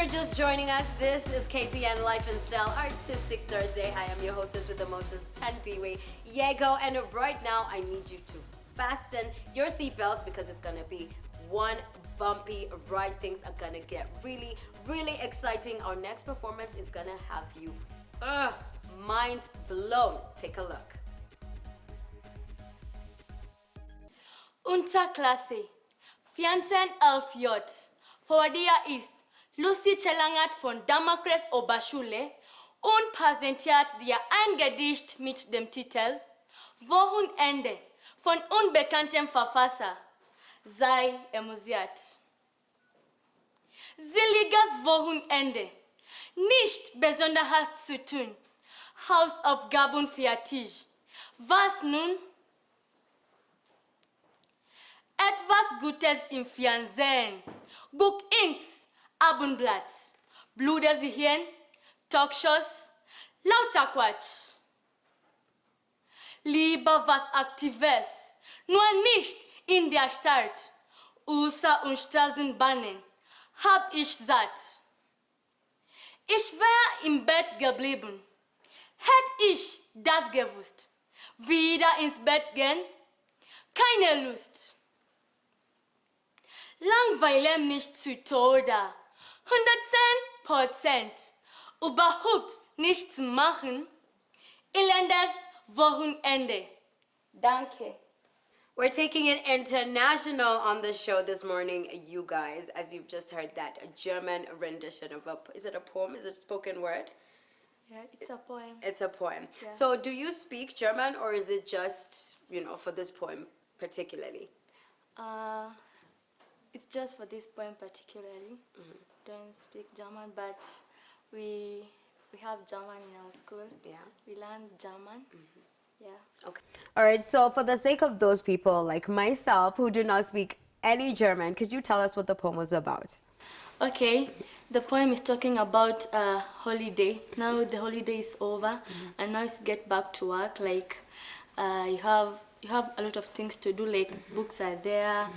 just joining us, this is KTN Life and Style Artistic Thursday. I am your hostess with the mostest, Tandiwe Yego, and right now I need you to fasten your seatbelts because it's gonna be one bumpy ride. Things are gonna get really, really exciting. Our next performance is gonna have you mind blown. Take a look. Unterklasse, 1411 J, Forwardia ist Lucy Chelangat von Damacrest Oberschule und präsentiert dir ein Gedicht mit dem Titel Wochenende von unbekanntem Verfasser. Sei amüsiert. Seliges Wochenende, nicht besonders zu tun. Hausaufgaben fertig. Was nun? Etwas Gutes im Fernsehen. Guck ins Abendblatt. Bludersichern, Talkshows, lauter Quatsch. Lieber was Aktives, nur nicht in der Stadt. User und Straßenbahnen hab ich satt. Ich wär im Bett geblieben. Hätt ich das gewusst. Wieder ins Bett gehen? Keine Lust. Langweile mich zu Tode. 110%. Überhaupt nichts machen. Elendes Wochenende. Danke. We're taking it international on the show this morning, you guys, as you've just heard that a German rendition of is it a poem? Is it a spoken word? Yeah, it's a poem. It's a poem. Yeah. So do you speak German, or is it just, for this poem particularly? It's just for this poem particularly. Don't speak German, but we have German in our school. Yeah. We learn German. Yeah. Okay. All right. So for the sake of those people like myself who do not speak any German, could you tell us what the poem was about? Okay. The poem is talking about a holiday. Now the holiday is over, and now it's get back to work. Like you have a lot of things to do. Like books are there,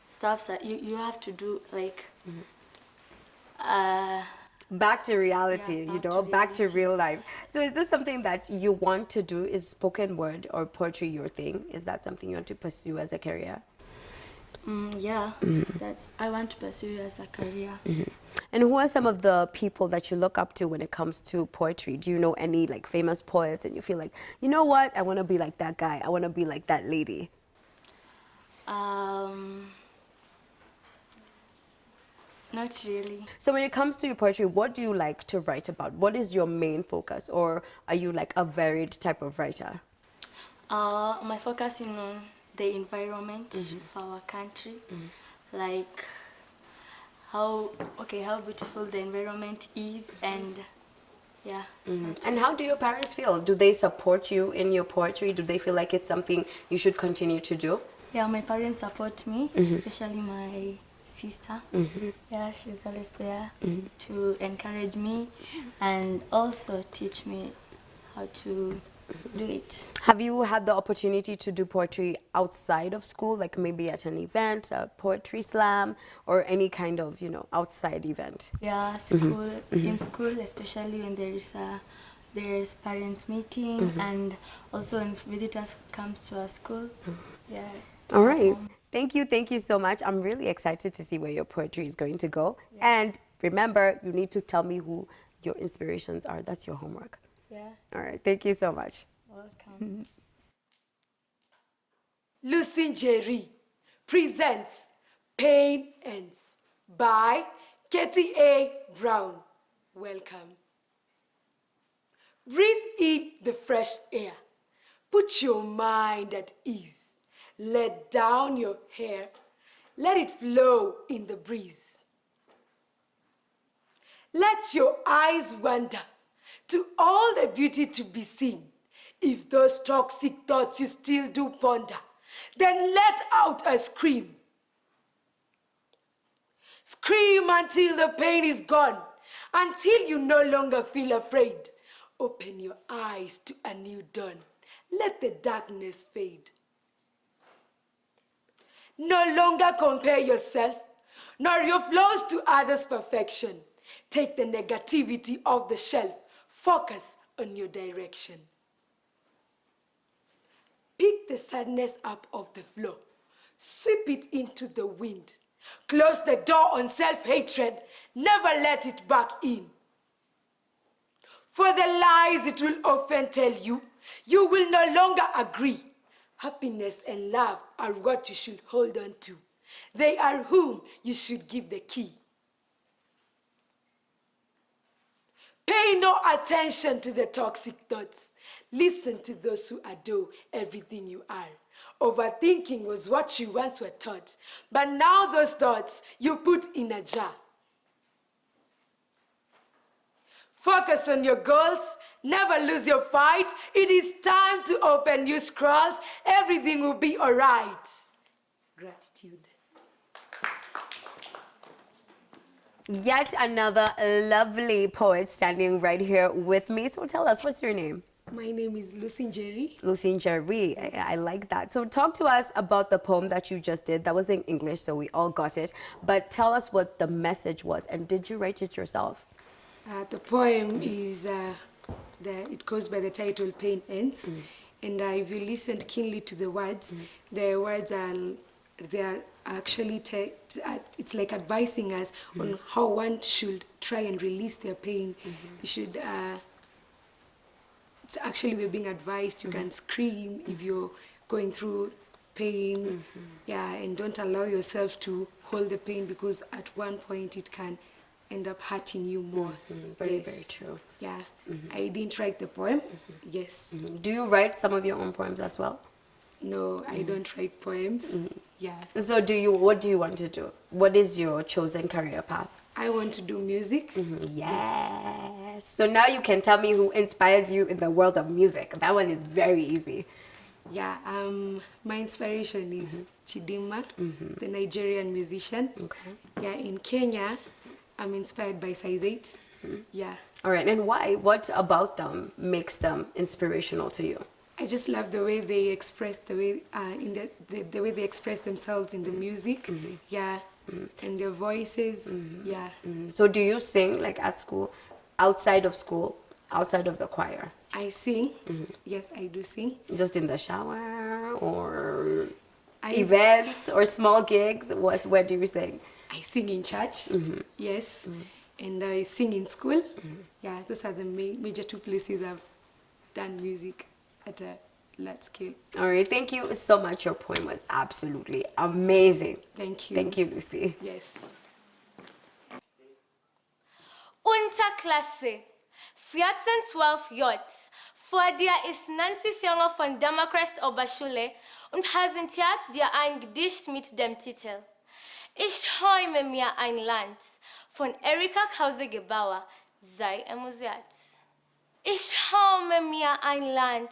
stuffs that you have to do. Like back to reality, yeah, back to real life. So is this something that you want to do? Is spoken word or poetry your thing? Is that something you want to pursue as a career? Yeah, I want to pursue as a career. And who are some of the people that you look up to when it comes to poetry? Do you know any like famous poets and you feel like, you know what, I want to be like that guy, I want to be like that lady? Not really. So when it comes to your poetry, what do you like to write about? What is your main focus, or are you like a varied type of writer? My focus is on the environment of our country, like how beautiful the environment is, and yeah. And how do your parents feel? Do they support you in your poetry? Do they feel like it's something you should continue to do? Yeah, my parents support me, especially my sister. Yeah, she's always there to encourage me and also teach me how to do it. Have you had the opportunity to do poetry outside of school, like maybe at an event, a poetry slam, or any kind of, outside event? Yeah, school, in school, especially when there's parents meeting and also when visitors comes to our school. Yeah. All right. Thank you so much. I'm really excited to see where your poetry is going to go. Yeah. And remember, you need to tell me who your inspirations are. That's your homework. Yeah. All right. Thank you so much. Welcome. Lucy Jerry presents Pain Ends by Pcea Brown. Welcome. Breathe in the fresh air. Put your mind at ease. Let down your hair. Let it flow in the breeze. Let your eyes wander to all the beauty to be seen. If those toxic thoughts you still do ponder, then let out a scream. Scream until the pain is gone, until you no longer feel afraid. Open your eyes to a new dawn. Let the darkness fade. No longer compare yourself, nor your flaws to others' perfection. Take the negativity off the shelf. Focus on your direction. Pick the sadness up off the floor. Sweep it into the wind. Close the door on self-hatred. Never let it back in. For the lies it will often tell you, you will no longer agree. Happiness and love are what you should hold on to. They are whom you should give the key. Pay no attention to the toxic thoughts. Listen to those who adore everything you are. Overthinking was what you once were taught, but now those thoughts you put in a jar. Focus on your goals. Never lose your fight. It is time to open new scrolls. Everything will be all right. Gratitude. Yet another lovely poet standing right here with me. So tell us, what's your name? My name is Lucy Jerry. Lucy Jerry. Yes. I like that. So talk to us about the poem that you just did. That was in English, so we all got it. But tell us what the message was, and did you write it yourself? The poem is, it goes by the title Pain Ends. And if you listened keenly to the words are, they are actually, it's like advising us on how one should try and release their pain. You should, it's actually we're being advised, you can scream if you're going through pain, yeah, and don't allow yourself to hold the pain, because at one point it can end up hurting you more. Very true. Yeah, I didn't write the poem, yes. Do you write some of your own poems as well? No, I don't write poems, yeah. So what do you want to do? What is your chosen career path? I want to do music. Yes. So now you can tell me who inspires you in the world of music. That one is very easy. Yeah, my inspiration is Chidinma, the Nigerian musician. Okay. Yeah, in Kenya, I'm inspired by Size 8. Yeah. All right, and why? What about them makes them inspirational to you? I just love the way they express the way way they express themselves in the music. Yeah. And their voices. Yeah. So do you sing like at school, outside of the choir? I sing. Yes, I do sing. Just in the shower or events or small gigs? Where do you sing? I sing in church. Yes. And I sing in school. Yeah, those are the major two places I've done music at a large scale. All right, thank you so much. Your poem was absolutely amazing. Thank you. Thank you, Lucy. Yes. Unterklasse. 1412 J. Vor dir ist Nancy Siongo von Damacrest Oberschule und präsentiert dir ein Gedicht mit dem Titel Ich träume mir ein Land von Erika Krause-Gebauer. Sei amüsiert. Ich träume mir ein Land,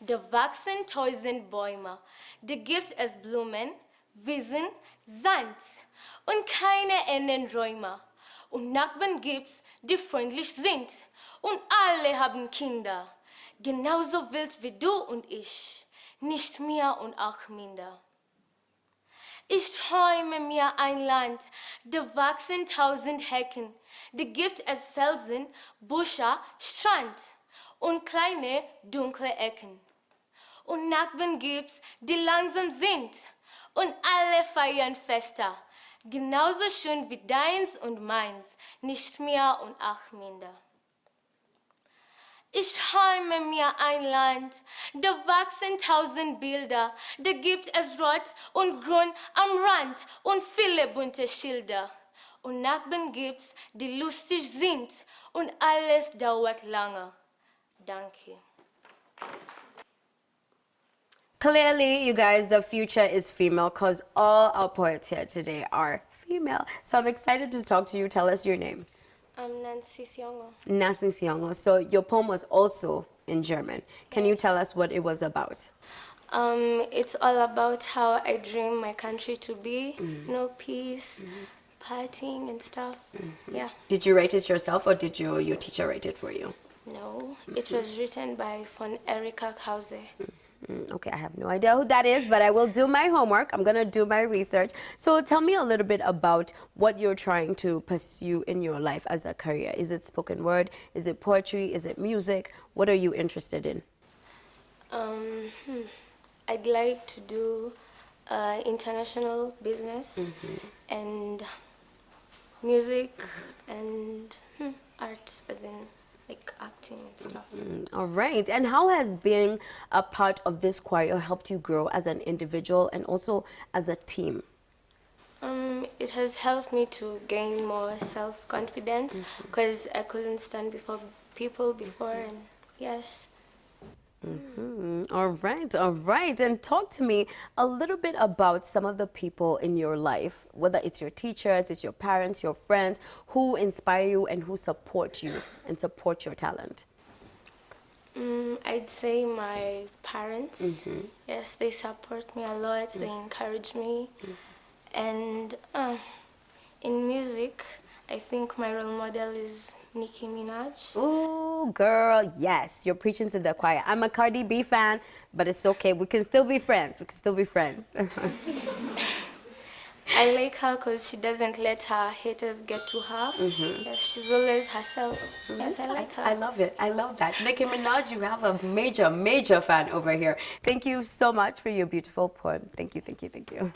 da wachsen 1000 Bäume, da gibt es Blumen, Wiesen, Sand und keine Innenräume. Und Nachbarn gibt's, die freundlich sind. Und alle haben Kinder, genauso wild wie du und ich, nicht mehr und auch minder. Ich träume mir ein Land, da wachsen 1000 Hecken, da gibt es Felsen, Büsche, Strand und kleine, dunkle Ecken. Und Nachbarn gibt's, die langsam sind, und alle feiern Feste, genauso schön wie deins und meins, nicht mehr und auch minder. Ich träume mir ein Land, da wachsen 1000 Bilder, da gibt es Rot und Grün am Rand und viele bunte Schilder. Und Nachbarn gibt's, die lustig sind, und alles dauert lange. Danke. Clearly, you guys, the future is female because all our poets here today are female. So I'm excited to talk to you. Tell us your name. I'm Nancy Siongo. Nancy Siongo. So your poem was also in German. Can you tell us what it was about? It's all about how I dream my country to be, peace, partying and stuff. Yeah. Did you write it yourself or did your teacher write it for you? No, it was written by von Erika Krause. Okay, I have no idea who that is, but I will do my homework. I'm gonna do my research. So tell me a little bit about what you're trying to pursue in your life as a career. Is it spoken word? Is it poetry? Is it music? What are you interested in? I'd like to do international business and music and arts, as in like acting and stuff. All right. And how has being a part of this choir helped you grow as an individual and also as a team? It has helped me to gain more self-confidence because I couldn't stand before people before, and yes. All right, all right. And talk to me a little bit about some of the people in your life, whether it's your teachers, it's your parents, your friends, who inspire you and who support you and support your talent. I'd say my parents. Yes, they support me a lot. They encourage me. And in music, I think my role model is Nicki Minaj. Ooh, girl, yes, you're preaching to the choir. I'm a Cardi B fan, but it's okay. We can still be friends. We can still be friends. I like her because she doesn't let her haters get to her. Yes, she's always herself. Yes, I like her. I love it. I love that. Nicki Minaj, you have a major, major fan over here. Thank you so much for your beautiful poem. Thank you, thank you, thank you.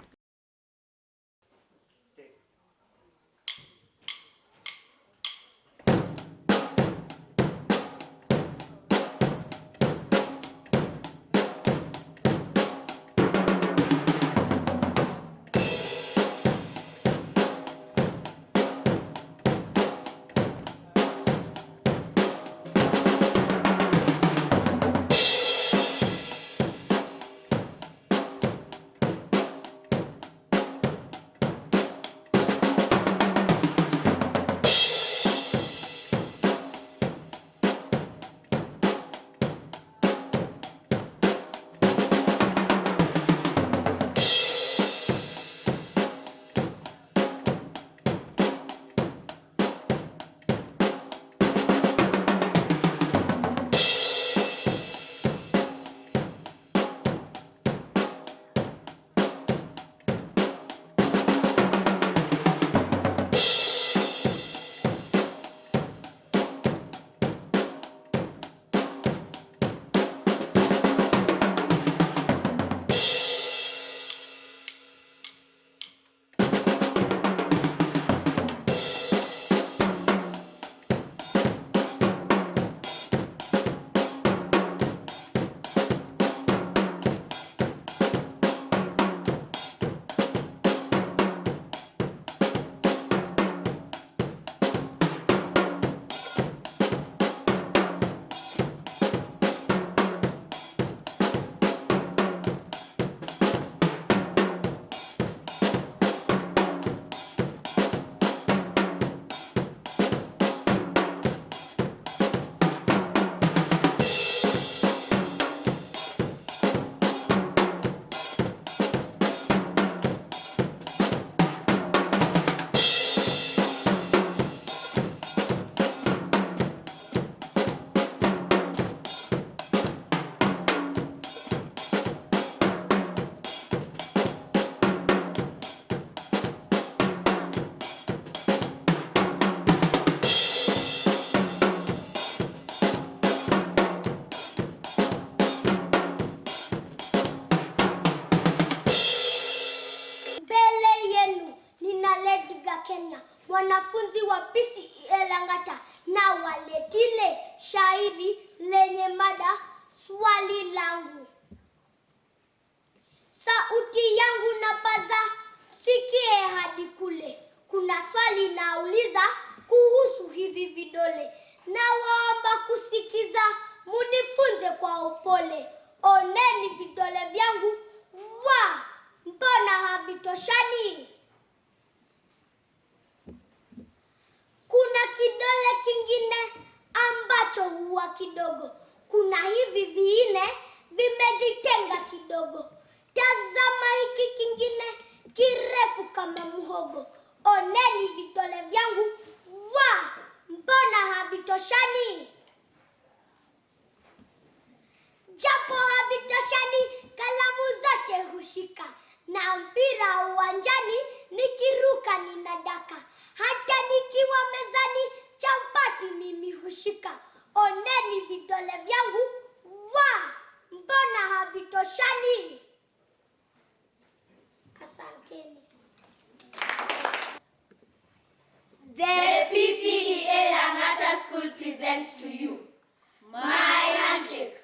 Wanafunzi wa Pcea Langata na waletile shairi lenye mada swali langu. Sauti yangu napaza, msikie hadi kule. Kuna swali nauliza kuhusu hivi vidole. Na waomba kusikiza, munifunze kwa upole. Oneni vidole vyangu, mbona havitoshani? Kuna kidole kingine ambacho huwa kidogo. Kuna hivi viine vimejitenga kidogo. Tazama hiki kingine kirefu kama muhogo. Oneni vidole vyangu, mbona havitoshani? Japo havitoshani Toshani. Asanteni. The Pcea Langata School presents to you My Handshake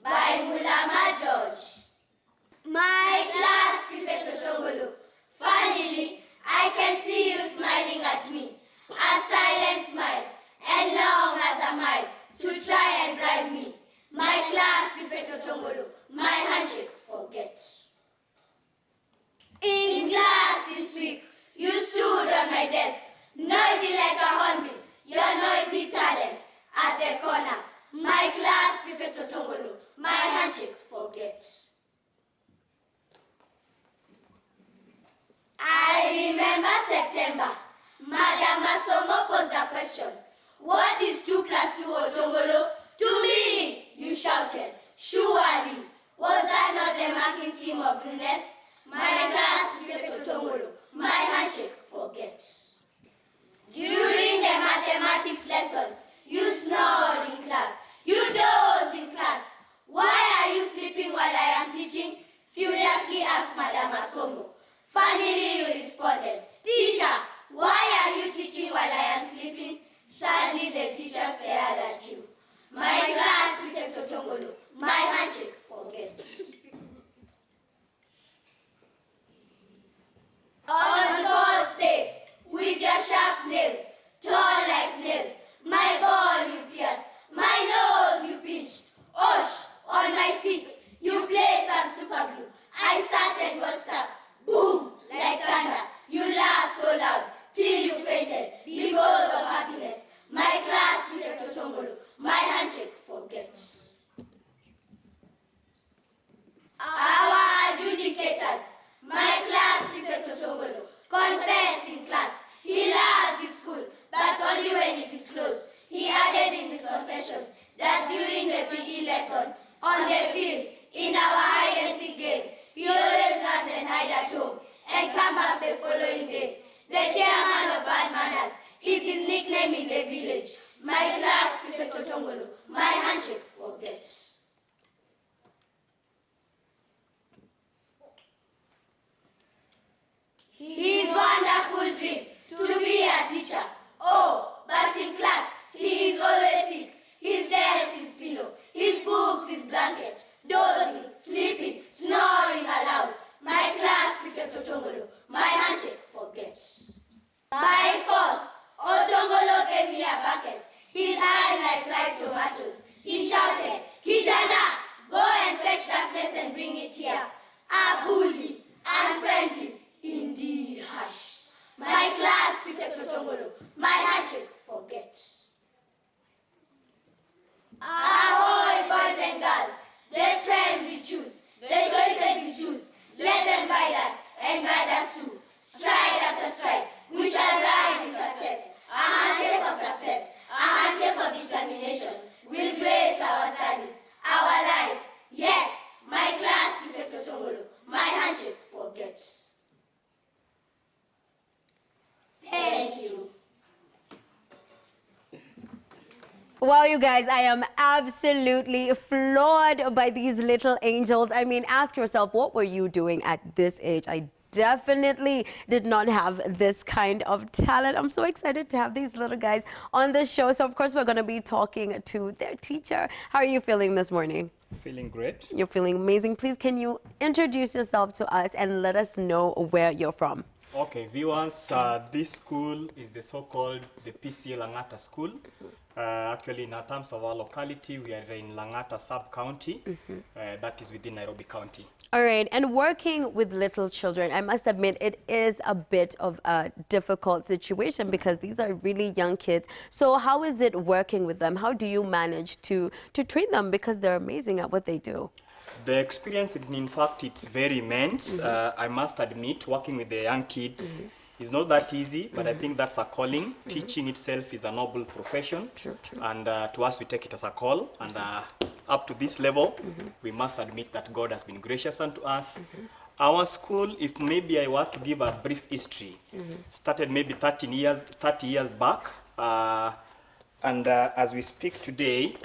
by Mulama George. My class prefect Otongolo, funnily, I can see you smiling at me. A silent smile, and long as a mile, to try and bribe me. My class prefect Otongolo, my handshake forget. In class this week, you stood on my desk, noisy like a hornbill, your noisy talent at the corner. My class prefect Otongolo, my handshake forget. I remember September. Madam Masomo posed a question. What is 2 plus 2, Otongolo? 2 million, you shouted. Surely. Was that not the marking scheme of rudeness? My class prefect Otongolo, my handshake forget. During the mathematics lesson, you snored in class. You dozed in class. Why are you sleeping while I am teaching? Furiously asked Madam Masomo. Funnily you responded, Teacher, why are you teaching while I am sleeping? Sadly the teacher stared at you. My class prefect Otongolo, my handshake forget. On False Day, with your sharp nails, tall like nails, my ball you pierced, my nose you pinched. Osh, on my seat, you placed some super glue. I sat and got stuck. Boom, like thunder. You laughed so loud till you fainted because of happiness. My class prefect Otongolo, my handshake forget. Our adjudicators, my class prefect Otongolo, confessed in class. He loves his school, but only when it is closed. He added in his confession that during the PE lesson, on the field, in our hide and seek game, he always runs and hide at home and come back the following day. The chairman of bad manners is his nickname in the village. My class prefect Otongolo, my handshake forget. His wonderful dream to be a teacher. Oh, but in class, he is always sick. His desk is pillow, his books is blanket, dozing, sleeping, snoring aloud. My class prefect Otongolo, my handshake forget. By force, Otongolo gave me a bucket, his eyes like ripe tomatoes. He shouted, Kijana, go and fetch darkness and bring it here. A bully, unfriendly, indeed, hush. My class prefect Otongolo, my handshake forget. Ahoy, boys and girls, the trends we choose, the choices we choose, let them guide us and guide us too. Stride after stride, we shall ride in success. A handshake of success, a handshake of determination will grace our studies, our lives. Yes, my class prefect Otongolo, my handshake forget. Thank you. Wow, you guys, I am absolutely floored by these little angels. I mean, ask yourself, what were you doing at this age? I definitely did not have this kind of talent. I'm so excited to have these little guys on the show. So, of course, we're going to be talking to their teacher. How are you feeling this morning? Feeling great. You're feeling amazing. Please, can you introduce yourself to us and let us know where you're from? Okay, viewers, this school is the so-called the Pcea Langata School. Actually, in terms of our locality, we are in Langata sub-county. That is within Nairobi County. All right, and working with little children, I must admit, it is a bit of a difficult situation because these are really young kids. So how is it working with them? How do you manage to train them because they're amazing at what they do? The experience, in fact, it's very immense. I must admit, working with the young kids is not that easy, but I think that's a calling. Teaching itself is a noble profession. True. And to us, we take it as a call. And up to this level, we must admit that God has been gracious unto us. Our school, if maybe I were to give a brief history, started maybe 30 years back. And as we speak today,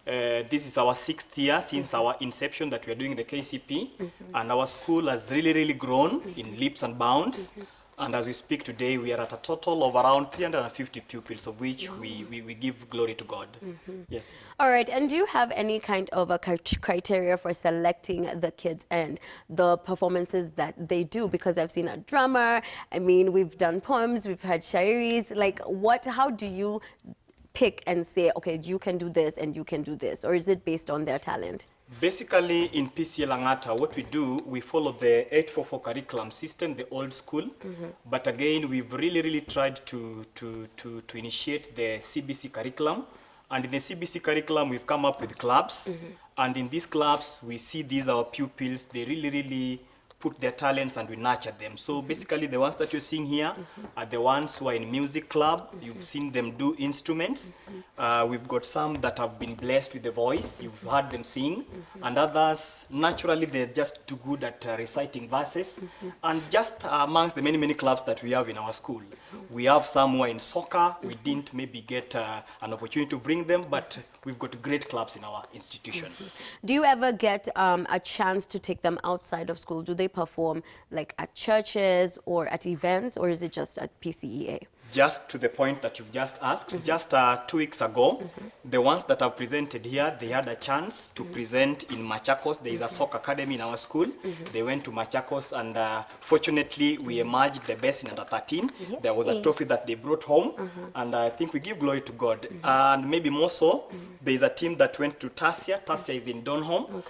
This is our 6th year since our inception that we are doing the KCP, and our school has really grown in leaps and bounds. And as we speak today, we are at a total of around 350 pupils, of which we give glory to God. Yes. All right, and do you have any kind of a criteria for selecting the kids and the performances that they do? Because I've seen a drummer, I mean, we've done poems, we've had shairis, like how do you pick and say, okay, you can do this and you can do this, or is it based on their talent? Basically, in Pcea Langata, what we do, we follow the 844 curriculum system, the old school. But again, we've really tried to initiate the CBC curriculum. And in the CBC curriculum, we've come up with clubs. And in these clubs, we see these our pupils, they really put their talents and we nurture them. So basically the ones that you're seeing here are the ones who are in music club. You've seen them do instruments. We've got some that have been blessed with the voice. You've heard them sing. And others, naturally, they're just too good at reciting verses. And just amongst the many clubs that we have in our school, we have some who are in soccer. We didn't maybe get an opportunity to bring them, but we've got great clubs in our institution. Do you ever get a chance to take them outside of school? Do they perform like at churches or at events, or is it just at PCEA? Just to the point that you've just asked, just 2 weeks ago, the ones that have presented here, they had a chance to present in Machakos. There is a soccer academy in our school. They went to Machakos, and fortunately, we emerged the best in under 13. There was a trophy that they brought home, and I think we give glory to God. And maybe more so, there is a team that went to Pcea. Pcea is in Donholm.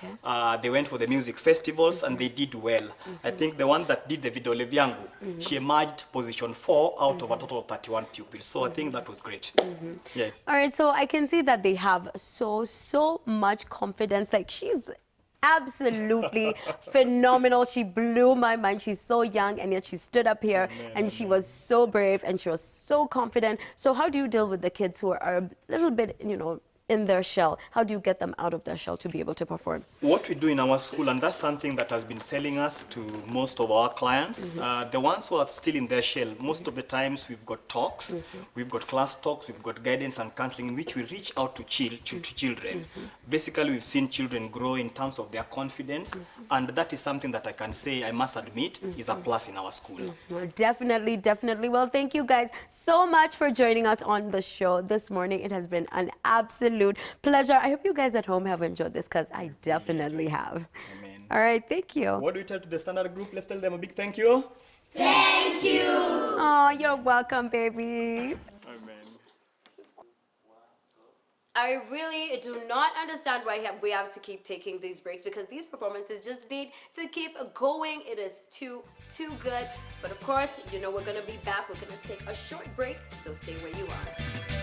They went for the music festivals, and they did well. I think the one that did the Vidole Vyangu, she emerged position 4 out of a total of 31 pupils. So I think that was great. Yes. All right, so I can see that they have so much confidence. Like, she's absolutely phenomenal. She blew my mind. She's so young, and yet she stood up here and she was so brave and she was so confident. So how do you deal with the kids who are a little bit, you know, in their shell? How do you get them out of their shell to be able to perform? What we do in our school, and that's something that has been selling us to most of our clients, the ones who are still in their shell, most of the times we've got talks, we've got class talks, we've got guidance and counseling in which we reach out to children. Basically, we've seen children grow in terms of their confidence, and that is something that I can say, I must admit, is a plus in our school. Well, definitely. Well, thank you guys so much for joining us on the show this morning. It has been an absolute pleasure. I hope you guys at home have enjoyed this, because I definitely have. Amen. All right, thank you. What do we tell to the standard group? Let's tell them a big thank you. Thank you. Oh, you're welcome, babies. Amen. I really do not understand why we have to keep taking these breaks, because these performances just need to keep going. It is too good. But of course, you know, we're going to be back. We're going to take a short break, so stay where you are.